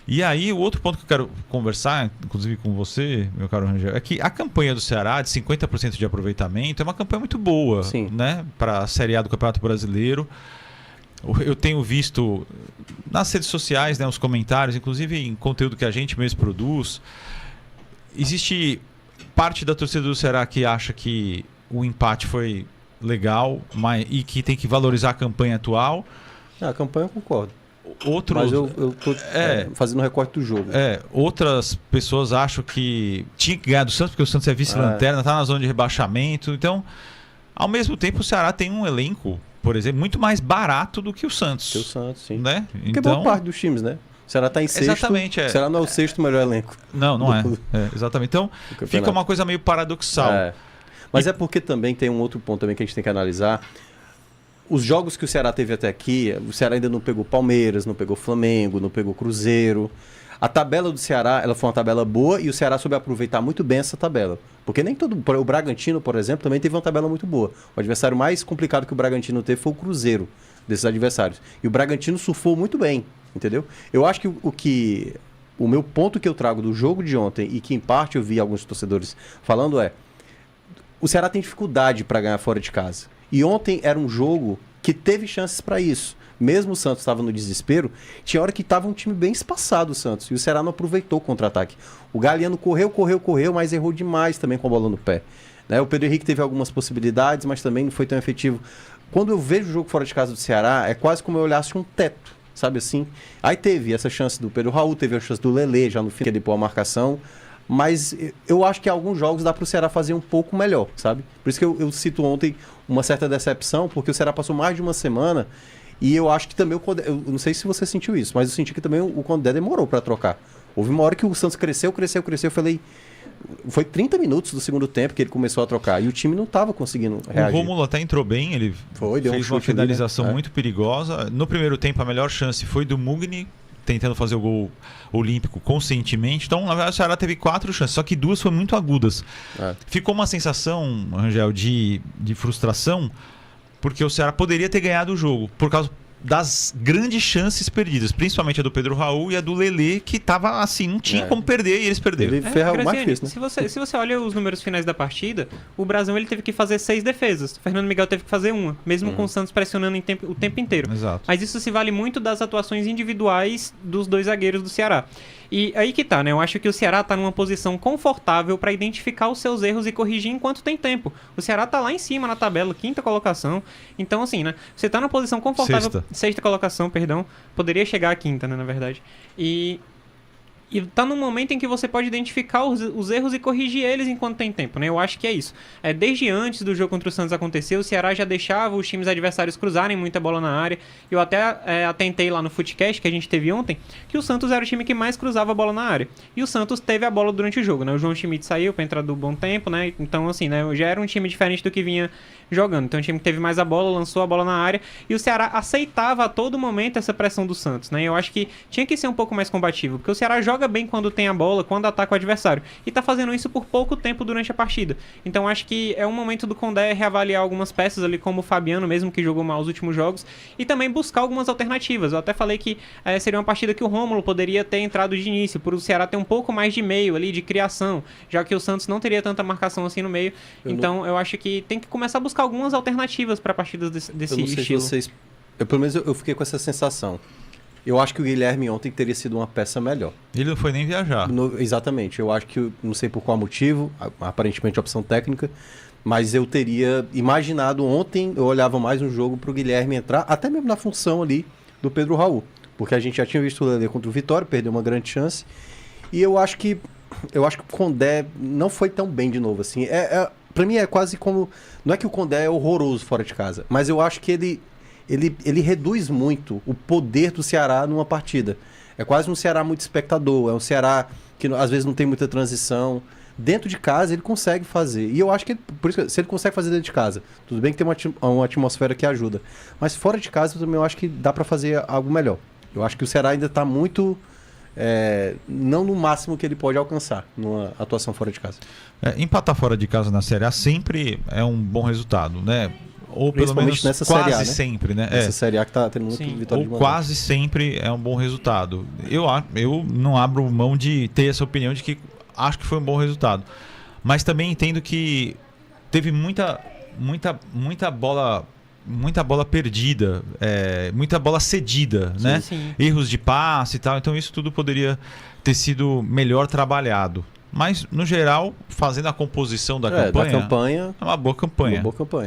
E aí, o outro ponto que eu quero conversar, inclusive com você, meu caro Rangel, é que a campanha do Ceará, de 50% de aproveitamento, é uma campanha muito boa, né, para a Série A do Campeonato Brasileiro. Eu tenho visto nas redes sociais, né, os comentários, inclusive em conteúdo que a gente mesmo produz. Existe parte da torcida do Ceará que acha que o empate foi legal e que tem que valorizar a campanha atual. A campanha eu concordo. Mas eu estou fazendo um recorte do jogo. Outras pessoas acham que tinha que ganhar do Santos, porque o Santos é vice-lanterna, está na zona de rebaixamento. Então, ao mesmo tempo, o Ceará tem um elenco, por exemplo, muito mais barato do que o Santos. Que o Santos, sim. Né? Porque boa parte dos times, né? O Ceará está em sexto. Exatamente. O Ceará não é o sexto melhor elenco. Não é. Exatamente. Então, fica uma coisa meio paradoxal. Mas é porque também tem um outro ponto também que a gente tem que analisar. Os jogos que o Ceará teve até aqui, o Ceará ainda não pegou Palmeiras, não pegou Flamengo, não pegou Cruzeiro. A tabela do Ceará, ela foi uma tabela boa e o Ceará soube aproveitar muito bem essa tabela. Porque nem todo... O Bragantino, por exemplo, também teve uma tabela muito boa. O adversário mais complicado que o Bragantino teve foi o Cruzeiro, desses adversários. E o Bragantino surfou muito bem, entendeu? Eu acho que o meu ponto que eu trago do jogo de ontem, e que em parte eu vi alguns torcedores falando o Ceará tem dificuldade para ganhar fora de casa. E ontem era um jogo que teve chances para isso. Mesmo o Santos estava no desespero, tinha hora que estava um time bem espaçado, o Santos. E o Ceará não aproveitou o contra-ataque. O Galhardo correu, mas errou demais também com a bola no pé. Né? O Pedro Henrique teve algumas possibilidades, mas também não foi tão efetivo. Quando eu vejo o jogo fora de casa do Ceará, é quase como eu olhasse um teto, sabe assim? Aí teve essa chance do Pedro Raul, teve a chance do Lelê, já no fim, que ele pôs a marcação. Mas eu acho que alguns jogos dá para o Ceará fazer um pouco melhor, sabe? Por isso que eu cito ontem uma certa decepção, porque o Ceará passou mais de uma semana e eu acho que também o Condé, eu não sei se você sentiu isso, mas eu senti que também o Condé demorou para trocar. Houve uma hora que o Santos cresceu, eu falei... Foi 30 minutos do segundo tempo que ele começou a trocar e o time não estava conseguindo reagir. O Rômulo até entrou bem, ele fez uma finalização muito perigosa. No primeiro tempo, a melhor chance foi do Mugni, tentando fazer o gol olímpico conscientemente. Então, na verdade, o Ceará teve 4 chances, só que 2 foram muito agudas. Ficou uma sensação, Rangel, de frustração, porque o Ceará poderia ter ganhado o jogo, por causa das grandes chances perdidas, principalmente a do Pedro Raul e a do Lelê, que tava assim, não tinha como perder e eles perderam. Ele ferra o mais difícil, né? Se você olha os números finais da partida, o Brasão ele teve que fazer 6 defesas, o Fernando Miguel teve que fazer 1, mesmo com o Santos pressionando o tempo inteiro. Exato. Mas isso se vale muito das atuações individuais dos 2 zagueiros do Ceará. E aí que tá, né? Eu acho que o Ceará tá numa posição confortável para identificar os seus erros e corrigir enquanto tem tempo. O Ceará tá lá em cima na tabela, 5ª colocação. Então, assim, né? Você tá numa posição confortável... 6ª colocação, perdão. Poderia chegar à 5ª, né, na verdade. E tá num momento em que você pode identificar os erros e corrigir eles enquanto tem tempo, né? Eu acho que é isso. Desde antes do jogo contra o Santos acontecer, o Ceará já deixava os times adversários cruzarem muita bola na área. Eu até atentei lá no Footcast, que a gente teve ontem, que o Santos era o time que mais cruzava a bola na área. E o Santos teve a bola durante o jogo, né? O João Schmidt saiu pra entrar do Bom Tempo, né? Então, assim, né? Já era um time diferente do que vinha jogando. Então, o time que teve mais a bola, lançou a bola na área. E o Ceará aceitava a todo momento essa pressão do Santos, né? Eu acho que tinha que ser um pouco mais combativo, porque o Ceará joga bem quando tem a bola, quando ataca o adversário. E tá fazendo isso por pouco tempo durante a partida. Então acho que é um momento do Condé reavaliar algumas peças ali, como o Fabiano mesmo, que jogou mal os últimos jogos, e também buscar algumas alternativas. Eu até falei que seria uma partida que o Rômulo poderia ter entrado de início, por o Ceará ter um pouco mais de meio ali, de criação, já que o Santos não teria tanta marcação assim no meio. Eu acho que tem que começar a buscar algumas alternativas para partidas desse estilo. Pelo menos eu fiquei com essa sensação. Eu acho que o Guilherme ontem teria sido uma peça melhor. Ele não foi nem viajar. Exatamente. Eu acho que, não sei por qual motivo, aparentemente opção técnica, mas eu teria imaginado ontem, eu olhava mais um jogo para o Guilherme entrar, até mesmo na função ali do Pedro Raul. Porque a gente já tinha visto o Lelê contra o Vitória, perdeu uma grande chance. E eu acho que o Condé não foi tão bem de novo. Assim. Para mim é quase como... Não é que o Condé é horroroso fora de casa, mas eu acho que ele reduz muito o poder do Ceará numa partida. É quase um Ceará muito espectador, é um Ceará que às vezes não tem muita transição. Dentro de casa ele consegue fazer. E eu acho que, por isso, se ele consegue fazer dentro de casa, tudo bem que tem uma atmosfera que ajuda. Mas fora de casa eu também acho que dá para fazer algo melhor. Eu acho que o Ceará ainda está muito... não no máximo que ele pode alcançar numa atuação fora de casa. Empatar fora de casa na Série A sempre é um bom resultado, né? ou pelo menos nessa quase Série A, né? sempre, né? Essa Série A que tá tendo muito vitória de ou quase sempre é um bom resultado. Eu não abro mão de ter essa opinião de que acho que foi um bom resultado. Mas também entendo que teve muita bola perdida, muita bola cedida, sim, né? Sim. Erros de passe e tal. Então isso tudo poderia ter sido melhor trabalhado. Mas, no geral, fazendo a composição da campanha, é uma boa campanha. Uma boa campanha.